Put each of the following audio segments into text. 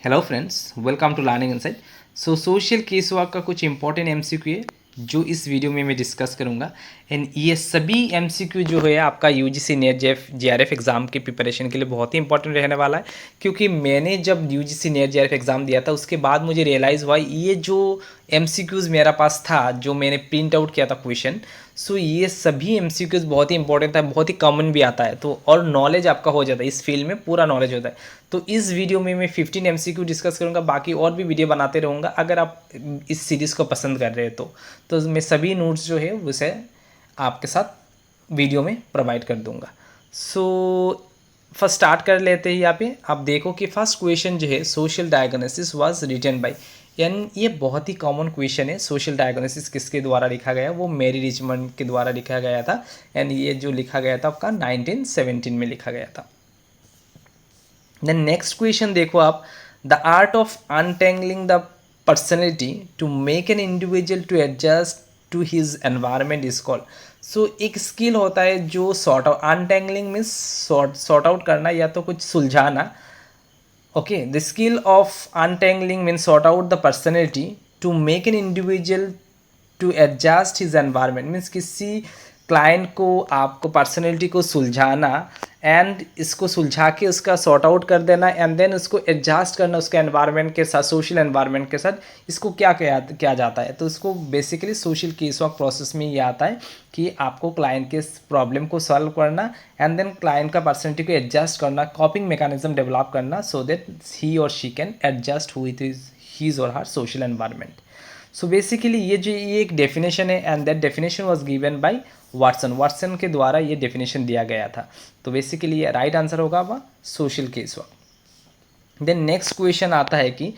Hello friends, welcome to learning insight. Social case work का कुछ important MCQ है जो इस वीडियो में मैं डिस्कस करूंगा। एंड ये सभी एमसीक्यू जो है आपका यूजीसी नेट जेआरएफ एग्ज़ाम की प्रिपरेशन के लिए बहुत ही इंपॉर्टेंट रहने वाला है। क्योंकि मैंने जब यूजीसी नेट जेआरएफ एग्ज़ाम दिया था उसके बाद मुझे रियलाइज़ हुआ ये जो एमसीक्यूज़ मेरा पास था, जो मैंने प्रिंट आउट किया था क्वेश्चन, सो ये सभी एमसीक्यूज़ बहुत ही इंपॉर्टेंट था, बहुत ही कॉमन भी आता है, तो और नॉलेज आपका हो जाता है, इस फील्ड में पूरा नॉलेज होता है। तो इस वीडियो में मैं 15 एमसीक्यू डिस्कस करूंगा, बाकी और भी वीडियो बनाते रहूँगा अगर आप इस सीरीज़ को पसंद कर रहे हैं तो मैं सभी नोट्स जो है उसे आपके साथ वीडियो में प्रोवाइड कर दूंगा। सो फर्स्ट स्टार्ट कर लेते हैं। यहाँ पे आप देखो कि फर्स्ट क्वेश्चन जो है social diagnosis was written by, यानी ये बहुत ही कॉमन क्वेश्चन है। सोशल डायग्नोसिस किसके द्वारा लिखा गया? वो मैरी रिचमंड के द्वारा लिखा गया था। एंड ये जो लिखा गया था आपका 1917 में लिखा गया था। देन नेक्स्ट क्वेश्चन देखो आप, the art of untangling the personality to make an individual to adjust to his environment is called. So एक स्किल होता है जो sort out, untangling means sort out करना या तो कुछ सुलझाना। Okay, the skill of untangling means sort out the personality to make an individual to adjust his environment means किसी क्लाइंट को, आपको पर्सनैलिटी को सुलझाना एंड इसको सुलझा के उसका सॉर्ट आउट कर देना एंड देन उसको एडजस्ट करना उसके एनवायरनमेंट के साथ, सोशल एनवायरनमेंट के साथ। इसको क्या किया जाता है? तो इसको basically social case work process में ये आता है कि आपको क्लाइंट के प्रॉब्लम को सॉल्व करना एंड देन क्लाइंट का पर्सनैलिटी को एडजस्ट करना, कॉपिंग मैकेनिज्म डेवलप करना सो दैट ही और she can adjust with his और हर सोशल एनवायरनमेंट। सो बेसिकली ये एक डेफिनेशन है and that definition was given by Watson के द्वारा ये डेफिनेशन दिया गया था। तो बेसिकली ये राइट आंसर होगा वह social case work. Then next question आता है कि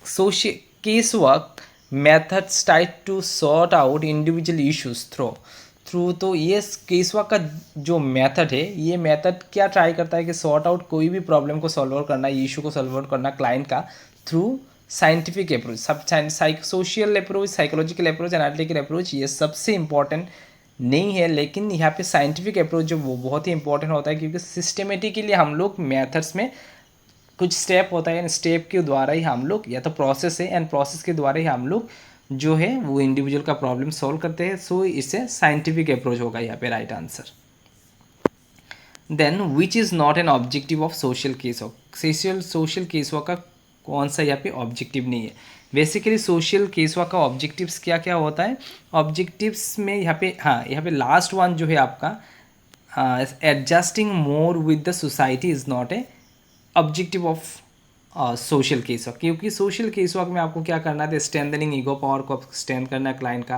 social case work methods try to sort out individual issues through. तो ये केस वर्क का जो मेथड है, ये मेथड क्या ट्राई करता है कि सॉर्ट आउट कोई भी प्रॉब्लम को सॉल्व आउट करना, इशू को सॉल्व आउट करना क्लाइंट का थ्रू साइंटिफिक अप्रोच, सब social approach, psychological approach, analytical approach ये सबसे इंपॉर्टेंट नहीं है। लेकिन यहाँ पे साइंटिफिक अप्रोच जो वो बहुत ही इंपॉर्टेंट होता है, क्योंकि सिस्टमेटिकली हम लोग मेथड्स में कुछ स्टेप होता है, स्टेप के द्वारा ही हम लोग, या तो प्रोसेस है एंड प्रोसेस के द्वारा ही हम लोग जो है वो इंडिविजुअल का प्रॉब्लम सॉल्व करते हैं। सो इससे साइंटिफिक अप्रोच होगा यहाँ पे right answer. Then which is not an objective of social case work. Social case work का कौन सा यहाँ पे ऑब्जेक्टिव नहीं है? बेसिकली सोशल केस वर्क का ऑब्जेक्टिव्स क्या क्या होता है? ऑब्जेक्टिव्स में यहाँ पे, हाँ, यहाँ पे लास्ट वन जो है आपका adjusting more with the society is not A objective of social case work. क्योंकि सोशल केस वर्क में आपको क्या करना है? स्ट्रेंथनिंग ईगो पावर को स्ट्रेंथ करना है क्लाइंट का,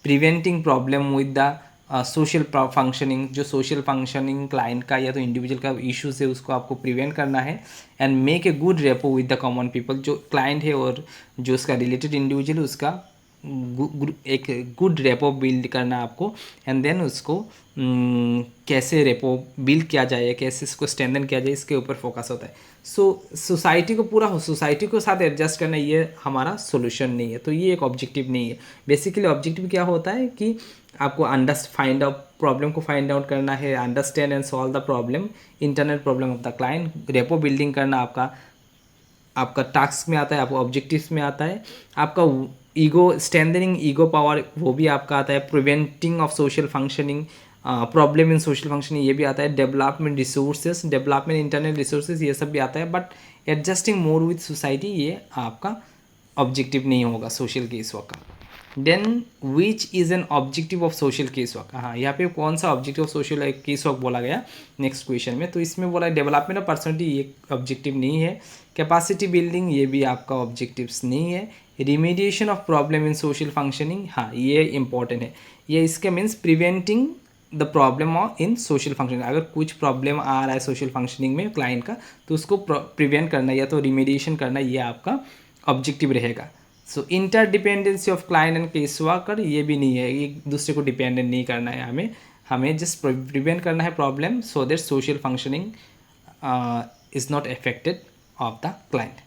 preventing problem with the social functioning, जो सोशल फंक्शनिंग क्लाइंट का या तो इंडिविजुअल का इश्यूज है उसको आपको प्रिवेंट करना है and make a good rapport with the common people, जो क्लाइंट है और जो उसका रिलेटेड इंडिविजुअल उसका एक गुड रेपो बिल्ड करना आपको एंड देन उसको कैसे रेपो बिल्ड किया जाए, कैसे इसको स्ट्रेंथन किया जाए, इसके ऊपर फोकस होता है। सो सोसाइटी को पूरा सोसाइटी को साथ एडजस्ट करना ये हमारा सोल्यूशन नहीं है, तो ये एक ऑब्जेक्टिव नहीं है। बेसिकली ऑब्जेक्टिव क्या होता है कि आपको फाइंड आउट प्रॉब्लम को फाइंड आउट करना है, understand and solve the problem, internal problem of the client, rapport building करना आपका टास्क में आता है, आपको ऑब्जेक्टिव्स में आता है। आपका ईगो, स्ट्रेंथनिंग ईगो पावर वो भी आपका आता है, preventing of social functioning, problem in social functioning ये भी आता है, development resources, development internal resources ये सब भी आता है। But adjusting more with society ये आपका ऑब्जेक्टिव नहीं होगा सोशल केस वर्क का। Then which is an objective of social case work. हाँ, यहाँ पे कौन सा objective of social case work बोला गया नेक्स्ट क्वेश्चन में? तो इसमें बोला डेवलपमेंट ऑफ पर्सनैलिटी, ये ऑब्जेक्टिव नहीं है। कैपेसिटी बिल्डिंग ये भी आपका ऑब्जेक्टिव्स नहीं है। Remediation of problem in social functioning, हाँ ये इंपॉर्टेंट है। ये इसके means preventing the problem in social functioning, अगर कुछ प्रॉब्लम आ रहा है सोशल फंक्शनिंग में क्लाइंट का तो उसको प्रिवेंट करना या तो रिमीडिएशन करना, ये आपका ऑब्जेक्टिव रहेगा। So interdependency of client and case worker ये भी नहीं है, एक दूसरे को डिपेंडेंट नहीं करना है हमें जस्ट प्रिवेंट करना है problem so that social functioning is not affected of the client.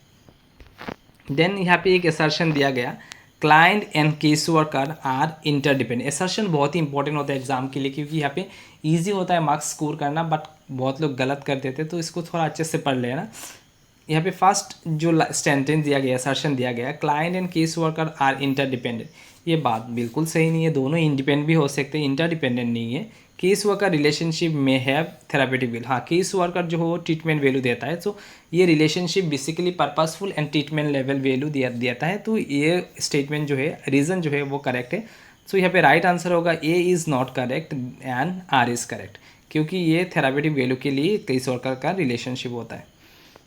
Then यहाँ पे एक असर्शन दिया गया, client and case worker are interdependent. Assertion बहुत ही इंपॉर्टेंट होता है एग्जाम के लिए, क्योंकि यहाँ पे इजी होता है मार्क्स स्कोर करना, बट बहुत लोग गलत कर देते हैं, तो इसको थोड़ा अच्छे से पढ़ लेना। यहाँ पे फर्स्ट जो सेंटेंस दिया गया, असर्शन दिया गया, client and case worker are interdependent, ये बात बिल्कुल सही नहीं है। दोनों इंडिपेंडेंट भी हो सकते हैं, इंटरडिपेंडेंट नहीं है। केस वर्कर रिलेशनशिप में हैव थेरापेटिक वैल्यू, हाँ केस वर्कर जो हो ट्रीटमेंट वैल्यू देता है, तो ये relationship basically purposeful and treatment level value देता है, तो ये स्टेटमेंट जो है, रीज़न जो है वो करेक्ट है। सो यहाँ पे राइट आंसर होगा A is not correct and R is correct, क्योंकि ये थेरापेटिक वैल्यू के लिए केस वर्कर का रिलेशनशिप होता है।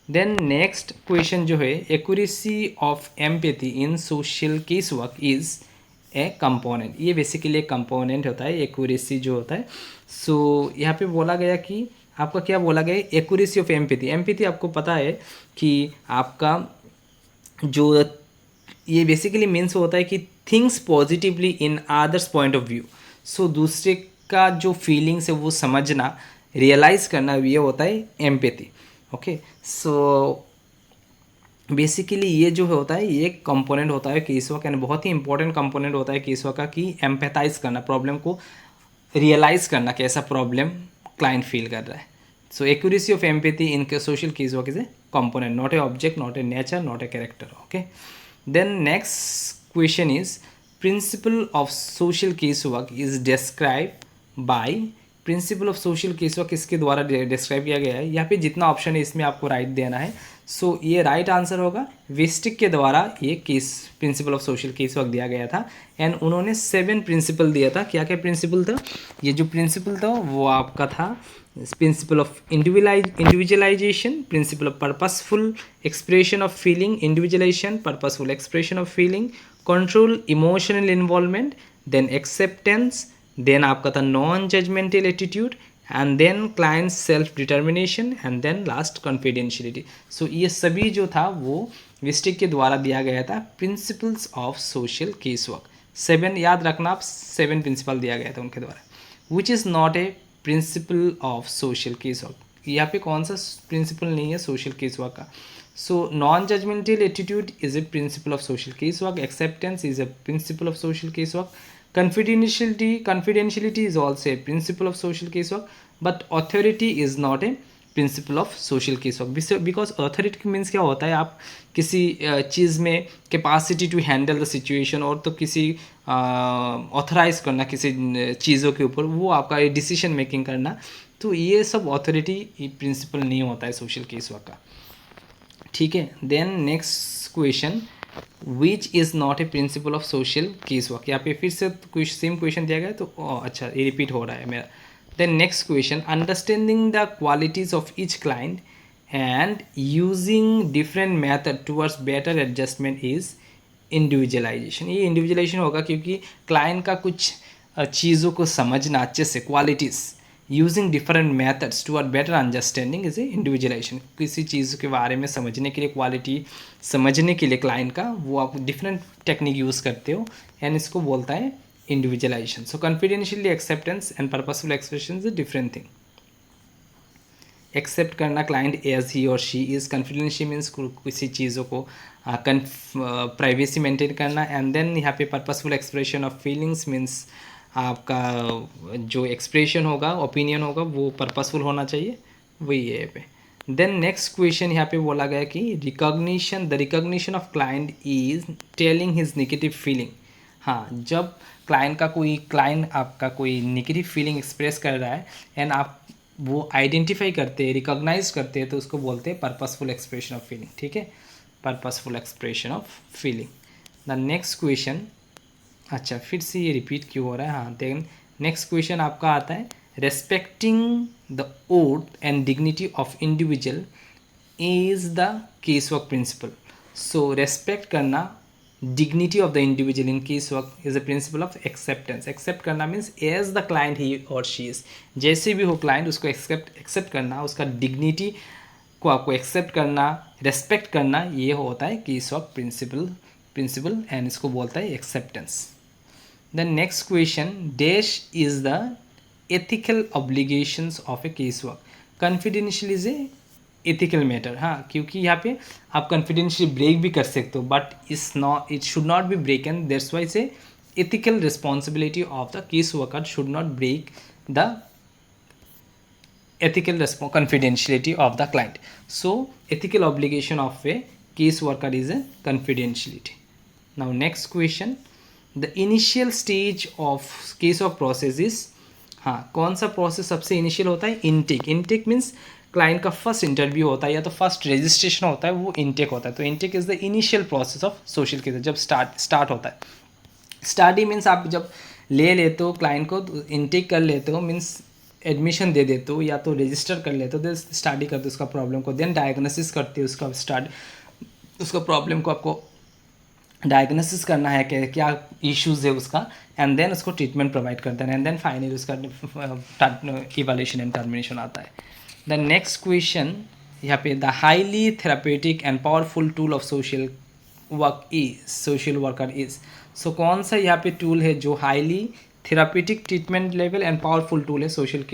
देन नेक्स्ट क्वेश्चन जो है, accuracy of empathy in social case work is a component, ये बेसिकली एक कंपोनेंट होता है एक्यूरेसी जो होता है। सो यहाँ पे बोला गया कि आपका क्या बोला गया, एक्यूरेसी ऑफ एम्पैथी। एम्पैथी आपको पता है कि आपका जो ये बेसिकली मीन्स होता है कि things positively in others point of view. So दूसरे का जो फीलिंग्स है वो समझना, रियलाइज़ करना, ये होता है एम्पैथी। ओके, सो बेसिकली ये जो होता है ये एक कंपोनेंट होता है केस वर्क, एंड बहुत ही इंपॉर्टेंट कंपोनेंट होता है केस वर्क का, कि एम्पैथाइज करना, प्रॉब्लम को रियलाइज़ करना, कैसा प्रॉब्लम क्लाइंट फील कर रहा है। So accuracy of empathy in social case work is a component, not a object, not a nature, not a character. Okay, then next question is, principle of social casework is described by, principal of social case work किसके द्वारा describe किया गया है। यहाँ पे जितना option है इसमें आपको राइट देना है। सो ये राइट आंसर होगा, विस्टिक के द्वारा ये case principal of social case work दिया गया था, एंड उन्होंने 7 प्रिंसिपल दिया था। क्या क्या प्रिंसिपल था, ये जो प्रिंसिपल था वो आपका था principle of individualization, principle of purposeful expression of feeling, individualization, purposeful expression of feeling, control, emotional involvement, then acceptance, then आपका था non judgmental attitude, and then client self determination, and then last confidentiality. So ये सभी जो था वो विस्टिक के द्वारा दिया गया था, principles of social case work. 7 याद रखना आप, 7 प्रिंसिपल दिया गया था उनके द्वारा। विच is not a principle of social case work, यहाँ पे कौन सा प्रिंसिपल नहीं है सोशल केस वर्क का। So non judgmental attitude is a principle of social case work, acceptance is a principle of social case work, confidentiality is also a principle of social casework, but authority is not a principle of social casework, because authority means क्या होता है, आप किसी चीज़ में capacity to handle the situation, और तो किसी ऑथराइज करना किसी चीज़ों के ऊपर, वो आपका डिसीजन मेकिंग करना, तो ये सब ऑथोरिटी प्रिंसिपल नहीं होता है सोशल केसवर्क का। ठीक है, then next question, which is not a principle of social case work. यहाँ पे फिर से कुछ सेम क्वेश्चन दिया गया है, तो अच्छा ये रिपीट हो रहा है मेरा। Then next question, understanding the qualities of each client and using different method towards better adjustment is individualisation. ये इंडिविजुअलाइजेशन होगा क्योंकि क्लाइंट का कुछ चीज़ों को समझना अच्छे से, qualities, using different methods to our better understanding is a individualisation. किसी चीज़ के बारे में समझने के लिए, क्वालिटी समझने के लिए क्लाइंट का, वो आप डिफरेंट टेक्निक यूज़ करते हो, एंड इसको बोलता है individualisation. So confidentially acceptance and purposeful expression is a different thing. Accept करना क्लाइंट एज ही और शी इज़, कॉन्फिडेंशियल मीन्स किसी चीज़ों को प्राइवेसी मेंटेन करना, एंड देन यहाँ पे purposeful expression of feelings means आपका जो एक्सप्रेशन होगा, ओपिनियन होगा, वो पर्पसफुल होना चाहिए, वही है पे। देन नेक्स्ट क्वेश्चन यहाँ पे बोला गया कि recognition, the recognition of client is telling his negative feeling. हाँ, जब क्लाइंट आपका कोई नेगेटिव फीलिंग एक्सप्रेस कर रहा है, एंड आप वो आइडेंटिफाई करते हैं, रिकॉग्नाइज करते हैं, तो उसको बोलते हैं पर्पसफुल एक्सप्रेशन ऑफ फीलिंग। ठीक है, purposeful expression of feeling. The next question, अच्छा फिर से ये रिपीट क्यों हो रहा है। हाँ, देन नेक्स्ट क्वेश्चन आपका आता है, respecting the oath and dignity of individual is the case work principle. So respect करना dignity of the individual in case work is the principle of acceptance. Accept करना means as the client he और she is, जैसे भी हो client उसको accept करना, उसका dignity को आपको एक्सेप्ट करना, रेस्पेक्ट करना, ये होता है केस वर्क प्रिंसिपल, एंड इसको बोलता है acceptance. The next question, dash is the ethical obligations of a casework. Confidential is a ethical matter. हाँ, क्योंकि यहाँ पे आप confidentially break भी कर सकते हो, but it should not be broken. That's why say ethical responsibility of the caseworker should not break the ethical confidentiality of the client. So ethical obligation of a case worker is a confidentiality. Now next question, the initial stage of case of process is, हाँ कौन सा process सबसे initial होता है? Intake. Intake means client का first interview होता है या तो फर्स्ट रजिस्ट्रेशन होता है, वो इनटेक होता है. तो intake is the initial process of social case. जब स्टार्ट होता है. स्टडी मीन्स आप जब ले लेते हो क्लाइंट को, इनटेक कर लेते हो, मीन्स एडमिशन दे देते हो या तो रजिस्टर कर लेते हो, देन स्टडी करते हो उसका प्रॉब्लम को, देन डायग्नोसिस करते हो उसका प्रॉब्लम को आपको डायग्नोसिस करना है कि क्या इश्यूज़ है उसका, एंड देन उसको ट्रीटमेंट प्रोवाइड करते हैं, एंड देन फाइनली उसका इवैल्यूएशन एंड टर्मिनेशन आता है. द नेक्स्ट क्वेश्चन यहाँ पे, the highly therapeutic and powerful tool of social worker is. So कौन सा यहाँ पे टूल है जो highly therapeutic treatment level and powerful tool है सोशल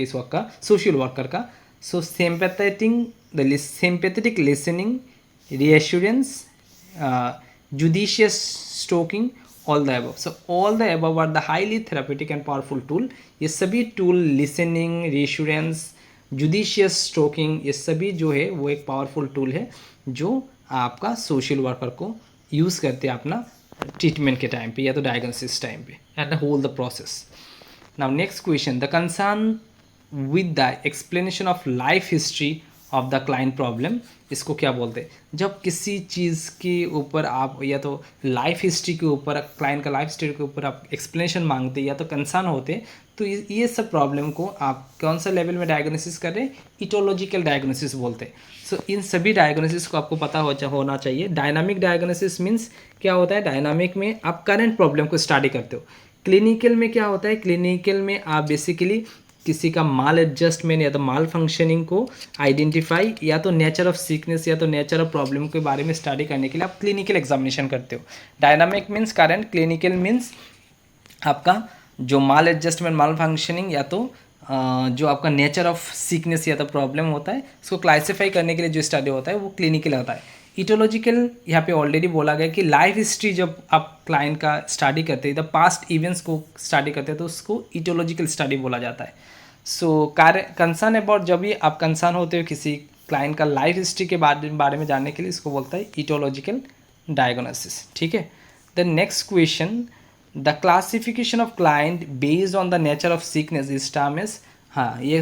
वर्कर का? So sympathetic listening, reassurance, judicious stroking, all the above. So all the above are the highly therapeutic and powerful tool. ये सभी tool, listening, reassurance, judicious stroking, ये सभी जो है वो एक पावरफुल टूल है जो आपका सोशल वर्कर को यूज़ करते हैं अपना ट्रीटमेंट के टाइम पे या तो डायग्नोसिस टाइम पे, and hold the process. Now next question, the concern with the explanation of life history of the client problem. इसको क्या बोलते हैं? जब किसी चीज़ के ऊपर आप या तो लाइफ हिस्ट्री के ऊपर, क्लाइंट का लाइफ हिस्ट्री के ऊपर आप एक्सप्लेनेशन मांगते या तो कंसर्न होते, तो ये सब प्रॉब्लम को आप कौन सा लेवल में डायग्नोसिस कर रहे हैं? इटोलॉजिकल डायग्नोसिस बोलते हैं. सो इन सभी डायग्नोसिस को आपको पता होना चाहिए. डायनामिक डायग्नोसिस मीन्स क्या होता है? डायनामिक में आप करंट प्रॉब्लम को स्टडी करते हो. क्लिनिकल में क्या होता है? क्लिनिकल में आप बेसिकली किसी का माल एडजस्टमेंट या तो माल फंक्शनिंग को आइडेंटिफाई या तो नेचर ऑफ सिकनेस या तो नेचर ऑफ प्रॉब्लम के बारे में स्टडी करने के लिए आप क्लिनिकल एग्जामिनेशन करते हो. Dynamic means current, clinical means आपका जो माल एडजस्टमेंट, माल फंक्शनिंग या तो जो आपका नेचर ऑफ सिकनेस या तो प्रॉब्लम होता है, उसको क्लासिफाई करने के लिए जो स्टडी होता है वो क्लिनिकल होता है. इटोलॉजिकल यहाँ पे ऑलरेडी बोला गया कि लाइफ हिस्ट्री जब आप क्लाइंट का स्टडी करते हैं, द पास्ट इवेंट्स को स्टडी करते हैं, तो उसको इटोलॉजिकल स्टडी बोला जाता है. सो कंसर्न अबाउट, जब भी आप कंसर्न होते हो किसी क्लाइंट का लाइफ हिस्ट्री के बारे में जानने के लिए, इसको बोलता है इटोलॉजिकल डायग्नोसिस. ठीक है. The next question, the classification of client based on the nature of sickness is term as. हाँ, ये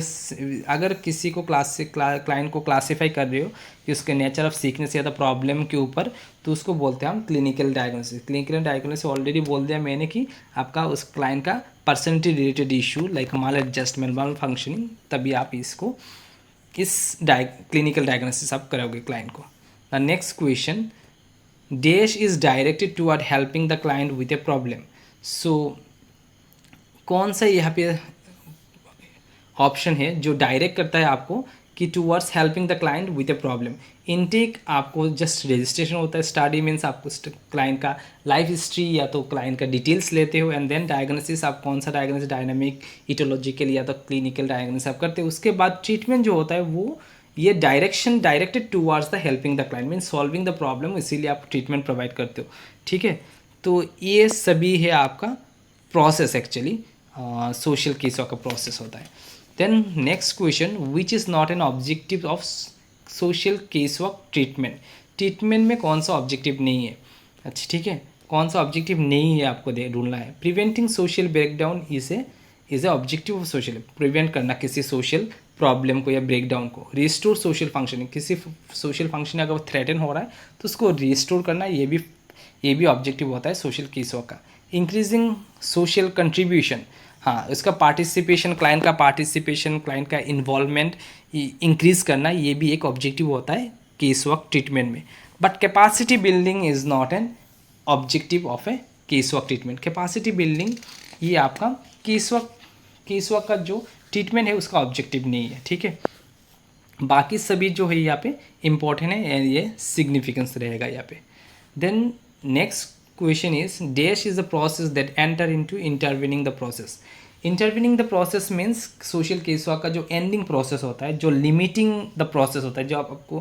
अगर किसी को क्लाइंट को क्लासीफाई कर रहे हो कि उसके नेचर ऑफ सिकनेस या तो प्रॉब्लम के ऊपर, तो उसको बोलते हैं हम clinical diagnosis. Clinical diagnosis already बोल दिया मैंने कि आपका उस क्लाइंट का पर्सनैलिटी रिलेटेड इशू लाइक माल एडजस्टमेंट, माल फंक्शनिंग, तभी आप इसको इस क्लिनिकल डायग्नोसिस आप करोगे क्लाइंट को. The next question, dash is directed toward helping the client with a problem. So कौन सा यहाँ पे ऑप्शन है जो डायरेक्ट करता है आपको कि towards helping the client with a problem? Intake आपको जस्ट रजिस्ट्रेशन होता है. स्टडी मीन्स आपको क्लाइंट का लाइफ हिस्ट्री या तो क्लाइंट का डिटेल्स लेते हो, एंड देन डायग्नोसिस आप कौन सा डायग्नोसिस, डायनामिक, इटोलॉजिकल या तो क्लिनिकल डायग्नोसिस आप करते हो. उसके बाद ट्रीटमेंट जो होता है वो ये directed towards the helping the client means solving the problem, इसीलिए आप ट्रीटमेंट प्रोवाइड करते हो. ठीक है. तो ये सभी है आपका प्रोसेस, एक्चुअली सोशल केसों का प्रोसेस होता है. Then next question, which is not an objective of social casework treatment. Treatment में कौन सा ऑब्जेक्टिव नहीं है? अच्छा, ठीक है, कौन सा ऑब्जेक्टिव नहीं है आपको ढूंढना है. Preventing social breakdown is a objective of social. Prevent करना किसी सोशल प्रॉब्लम को या ब्रेकडाउन को. रिस्टोर सोशल फंक्शनिंग, किसी सोशल फंक्शन अगर थ्रेटन हो रहा है तो उसको रिस्टोर करना, ये भी ऑब्जेक्टिव होता है सोशल केसों का. इंक्रीजिंग सोशल कंट्रीब्यूशन, हाँ, उसका पार्टिसिपेशन, क्लाइंट का पार्टिसिपेशन, क्लाइंट का इन्वॉल्वमेंट इंक्रीज़ करना, ये भी एक ऑब्जेक्टिव होता है केस वर्क ट्रीटमेंट में. But capacity building is not an objective of A case work treatment. Capacity building ये आपका केस वर्क का जो ट्रीटमेंट है उसका ऑब्जेक्टिव नहीं है. ठीक है. बाकी सभी जो है यहाँ पे इम्पोर्टेंट है, ये सिग्निफिकेंस रहेगा यहाँ पे. Then next question is, dash is the process that enter into intervening the process. Intervening the process means social case का जो ending process होता है, जो limiting the process होता है, जो आपको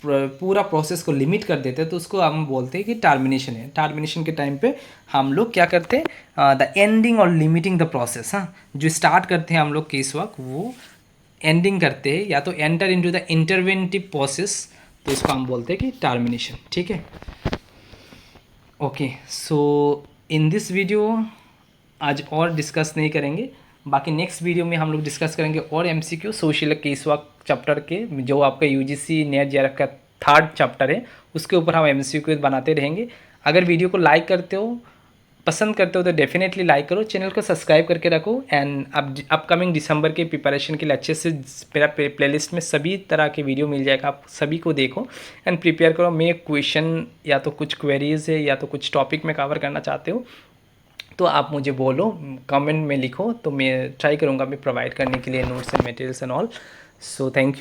पूरा प्रोसेस को लिमिट कर देते हैं, तो उसको हम बोलते हैं कि टर्मिनेशन है. टर्मिनेशन के टाइम पे हम लोग क्या करते हैं? द एंडिंग और लिमिटिंग द प्रोसेस. हाँ, जो स्टार्ट करते हैं हम लोग केस वर्क, वो एंडिंग करते हैं या तो एंटर इनटू द इंटरवेंटिव प्रोसेस, तो इसको हम बोलते हैं कि टर्मिनेशन। ठीक है, okay. So in this video आज और डिस्कस नहीं करेंगे, बाकी नेक्स्ट वीडियो में हम लोग डिस्कस करेंगे और MCQ social case work chapter के, जो आपका यूजीसी नेट जेआरएफ का 3rd चैप्टर है, उसके ऊपर हम एमसीक्यू बनाते रहेंगे। अगर वीडियो को लाइक करते हो, पसंद करते हो तो डेफिनेटली लाइक करो, चैनल को सब्सक्राइब करके रखो। एंड अब अपकमिंग दिसंबर के प्रिपरेशन के लिए अच्छे से मेरा प्लेलिस्ट में सभी तरह के वीडियो मिल जाएगा, आप सभी को देखो एंड प्रिपेयर करो। मैं क्वेश्चन या तो कुछ क्वेरीज है या तो कुछ टॉपिक में कवर करना चाहते हो तो आप मुझे बोलो, कमेंट में लिखो, तो मैं ट्राई करूँगा मैं प्रोवाइड करने के लिए notes and materials and all. So thank you.